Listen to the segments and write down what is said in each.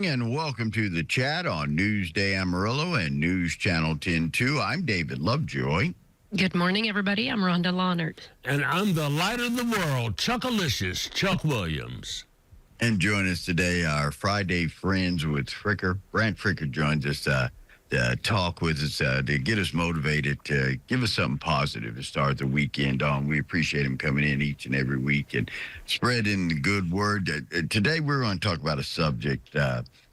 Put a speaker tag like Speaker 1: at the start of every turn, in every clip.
Speaker 1: And welcome to the chat on Newsday Amarillo and News Channel 10-2. I'm David Lovejoy.
Speaker 2: Good morning, everybody. I'm Rhonda Lawnert.
Speaker 3: And I'm the light of the world, Chuckalicious, Chuck Williams.
Speaker 1: And join us today, our Friday Friends with Fricker. Brant Fricker joins us to talk with us, to get us motivated, to give us something positive to start the weekend on. We appreciate him coming in each and every week and spreading the good word. Today, we're going to talk about a subject.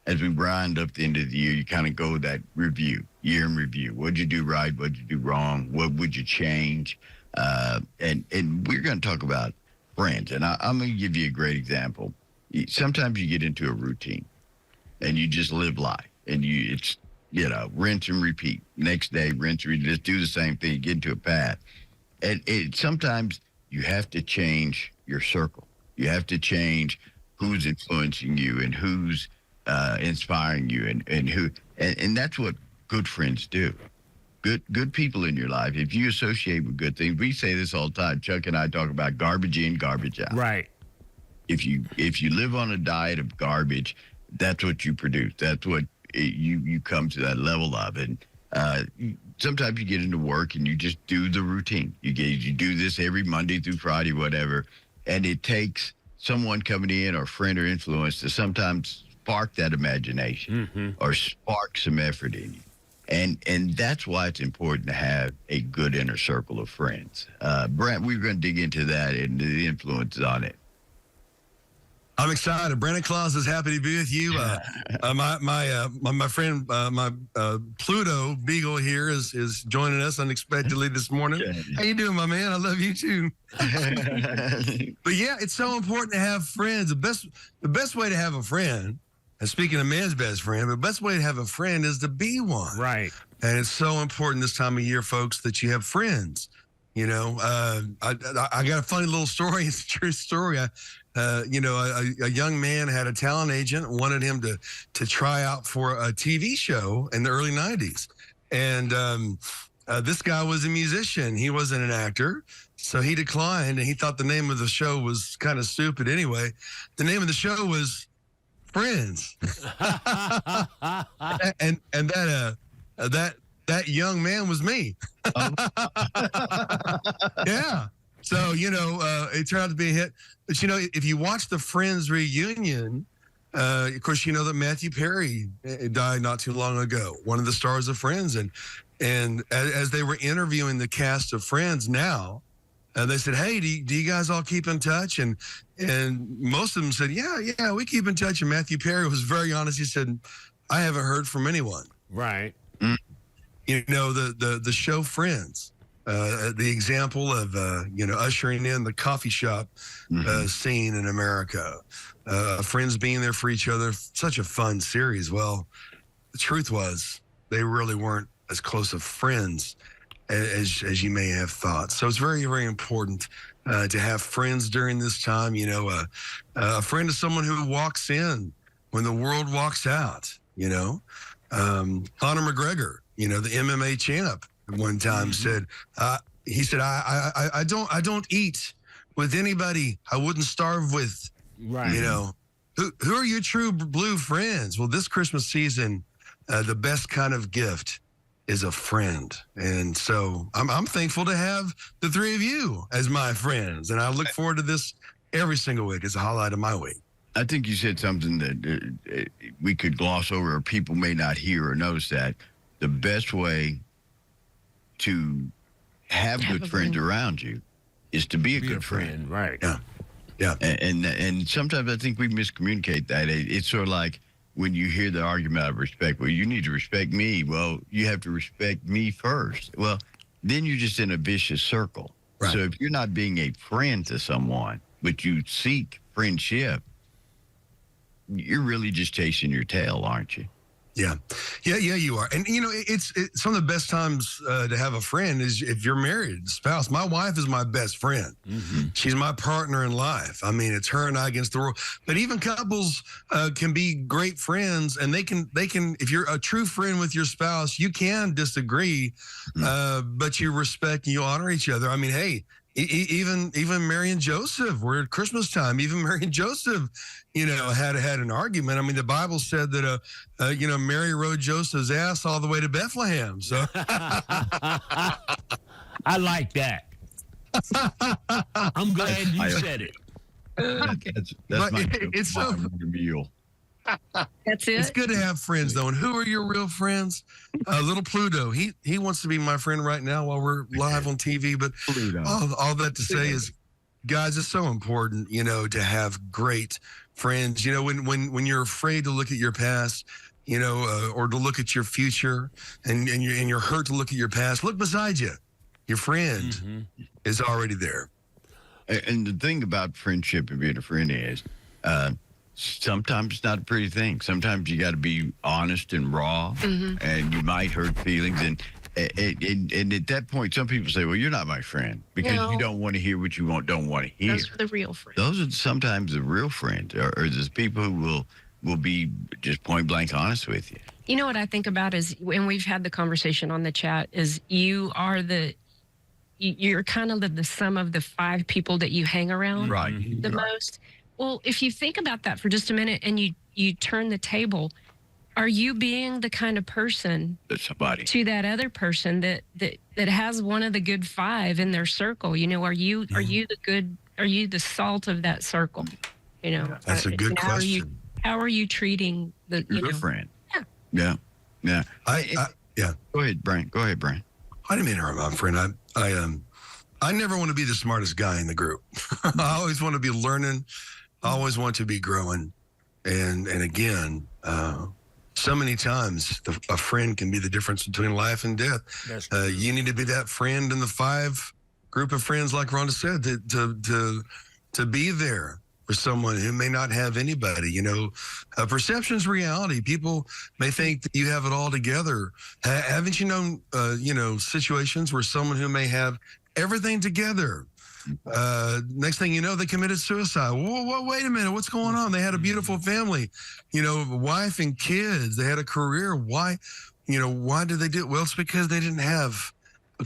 Speaker 1: As we round up the end of the year, you kind of go that review, year in review. What'd you do right? What'd you do wrong? What would you change? And we're going to talk about friends. And I'm going to give you a great example. Sometimes you get into a routine and you just live life and it's rinse and repeat. Next day, rinse and repeat. Just do the same thing. You get into a path. And sometimes you have to change your circle. You have to change who's influencing you and who's inspiring you and that's what good friends do. Good people in your life. If you associate with good things, we say this all the time. Chuck and I talk about garbage in, garbage out.
Speaker 3: Right.
Speaker 1: If you live on a diet of garbage, that's what you produce. That's what you come to that level of. And sometimes you get into work and you just do the routine. You do this every Monday through Friday, whatever, and it takes someone coming in or friend or influence to sometimes spark that imagination or spark some effort in you. And that's why it's important to have a good inner circle of friends. Brant, we're going to dig into that and the influence on it.
Speaker 4: I'm excited. Brandon Claus is happy to be with you. My friend, Pluto Beagle here is joining us unexpectedly this morning. How you doing, my man? I love you too. But yeah, it's so important to have friends. The best way to have a friend, and speaking of man's best friend, the best way to have a friend is to be one.
Speaker 3: Right.
Speaker 4: And it's so important this time of year, folks, that you have friends. You know, I got a funny little story. It's a true story. A young man had a talent agent, wanted him to try out for a TV show in the early 90s. And this guy was a musician. He wasn't an actor. So he declined, and he thought the name of the show was kind of stupid anyway. The name of the show was Friends. and that young man was me. Yeah. So, it turned out to be a hit. But, if you watch the Friends reunion, of course, you know that Matthew Perry died not too long ago, one of the stars of Friends. And as they were interviewing the cast of Friends now, they said, hey, do you guys all keep in touch? And most of them said, yeah, we keep in touch. And Matthew Perry was very honest. He said, I haven't heard from anyone.
Speaker 3: Right.
Speaker 4: The show Friends, the example of, ushering in the coffee shop scene in America, friends being there for each other, such a fun series. Well, the truth was they really weren't as close of friends as you may have thought. So it's very, very important to have friends during this time. A friend is someone who walks in when the world walks out, Conor McGregor, the MMA champ, at one time said, he said, I don't eat with anybody I wouldn't starve with.
Speaker 3: Right.
Speaker 4: Who are your true blue friends? Well, this Christmas season, the best kind of gift is a friend. And so I'm thankful to have the three of you as my friends. And I look forward to this every single week. It's a highlight of my week.
Speaker 1: I think you said something that we could gloss over or people may not hear or notice that. The best way to have good friends around you is to be a good friend.
Speaker 3: Right.
Speaker 4: Yeah.
Speaker 1: And sometimes I think we miscommunicate that. It's sort of like when you hear the argument out of respect, well, you need to respect me. Well, you have to respect me first. Well, then you're just in a vicious circle.
Speaker 4: Right.
Speaker 1: So if you're not being a friend to someone, but you seek friendship, you're really just chasing your tail, aren't you?
Speaker 4: Yeah, you are. And, it's some of the best times to have a friend is if you're married, spouse. My wife is my best friend. Mm-hmm. She's my partner in life. I mean, it's her and I against the world. But even couples can be great friends, and they can. If you're a true friend with your spouse, you can disagree, but you respect and you honor each other. I mean, hey, Even Mary and Joseph, we're at Christmas time. Even Mary and Joseph, had an argument. I mean, the Bible said that Mary rode Joseph's ass all the way to Bethlehem. So
Speaker 3: I like that. I'm glad you said it.
Speaker 1: That's my
Speaker 4: it's so
Speaker 1: meal.
Speaker 2: That's it.
Speaker 4: It's good to have friends, though. And who are your real friends? Little Pluto. He wants to be my friend right now while we're live on TV. But all that to say is, guys, it's so important, to have great friends. When you're afraid to look at your past, or to look at your future, and you're hurt to look at your past, look beside you. Your friend is already there.
Speaker 1: And the thing about friendship and being a friend is, sometimes it's not a pretty thing. Sometimes you got to be honest and raw, and you might hurt feelings. And at that point, some people say, "Well, you're not my friend because you don't want to hear what you don't want to hear."
Speaker 2: Those are the real friends.
Speaker 1: Those are sometimes the real friends, or there's people who will be just point blank honest with you.
Speaker 2: You know what I think about is, when we've had the conversation on the chat, is you're kind of the sum of the 5 people that you hang around the most. Well, if you think about that for just a minute and you turn the table, are you being the kind of person to that other person that has one of the good 5 in their circle? Are you the salt of that circle?
Speaker 4: That's a good question.
Speaker 2: How are you treating
Speaker 1: your friend? Yeah.
Speaker 4: Yeah.
Speaker 1: Go ahead, Brant. I
Speaker 4: didn't mean to hurt my friend. I never want to be the smartest guy in the group. I always want to be learning. I always want to be growing. And again, so many times a friend can be the difference between life and death. You need to be that friend in the 5 group of friends, like Rhonda said, to be there for someone who may not have anybody. Perception's reality. People may think that you have it all together. Haven't you known, situations where someone who may have everything together, next thing you know, they committed suicide. Whoa, wait a minute, what's going on? They had a beautiful family, wife and kids. They had a career. Why did they do it? Well, it's because they didn't have